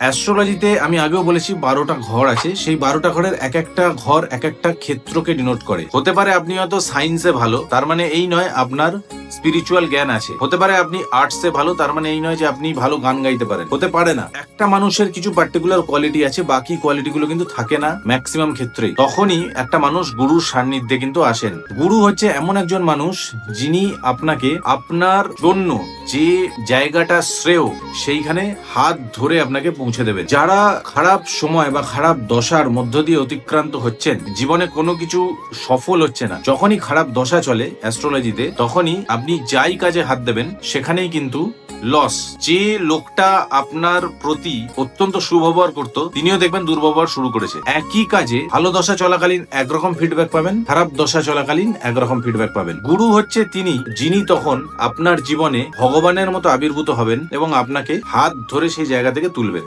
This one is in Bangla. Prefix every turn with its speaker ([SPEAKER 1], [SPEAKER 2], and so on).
[SPEAKER 1] অ্যাস্ট্রোলজিতে আমি আগেও বলেছি 12টা ঘর আছে, সেই 12টা ঘরের এক একটা ঘর এক একটা ক্ষেত্রকে ডিনোট করে। হতে পারে আপনি হয়তো সায়েন্সে ভালো, তার মানে এই নয় আপনার স্পিরিচুয়াল জ্ঞান আছে। হতে পারে আপনি আর্টসে ভালো, তার মানে এই নয় যে আপনি ভালো গান গাইতে পারেন। হতে পারে না। একটা মানুষের কিছু পার্টিকুলার কোয়ালিটি আছে, বাকি কোয়ালিটি গুলো কিন্তু থাকে না ম্যাক্সিমাম ক্ষেত্রেই। তখনই একটা মানুষ গুরুর সান্নিধ্যে কিন্তু আসেন। গুরু হচ্ছে এমন একজন মানুষ যিনি আপনাকে আপনার জন্য যে জায়গাটা শ্রেয় সেইখানে হাত ধরে আপনাকে পৌঁছে দেবেন। যারা খারাপ সময় বা খারাপ দশার মধ্য দিয়ে অতিক্রান্ত হচ্ছেন, জীবনে কোনো কিছু সফল হচ্ছে না, যখনই খারাপ দশা চলে অ্যাস্ট্রোলজিতে, তখনই আপনি যাই কাজে হাত দেবেন সেখানেই কিন্তু লস। যে লোকটা আপনার প্রতি অত্যন্ত সুব্যবহার করতো, তিনিও দেখবেন দুর্ব্যবহার শুরু করেছে। একই কাজে ভালো দশা চলাকালীন একরকম ফিডব্যাক পাবেন, খারাপ দশা চলাকালীন একরকম ফিডব্যাক পাবেন। গুরু হচ্ছে তিনি যিনি তখন আপনার জীবনে ভগবানের মতো আবির্ভূত হবেন এবং আপনাকে হাত ধরে সেই জায়গা থেকে তুলবেন।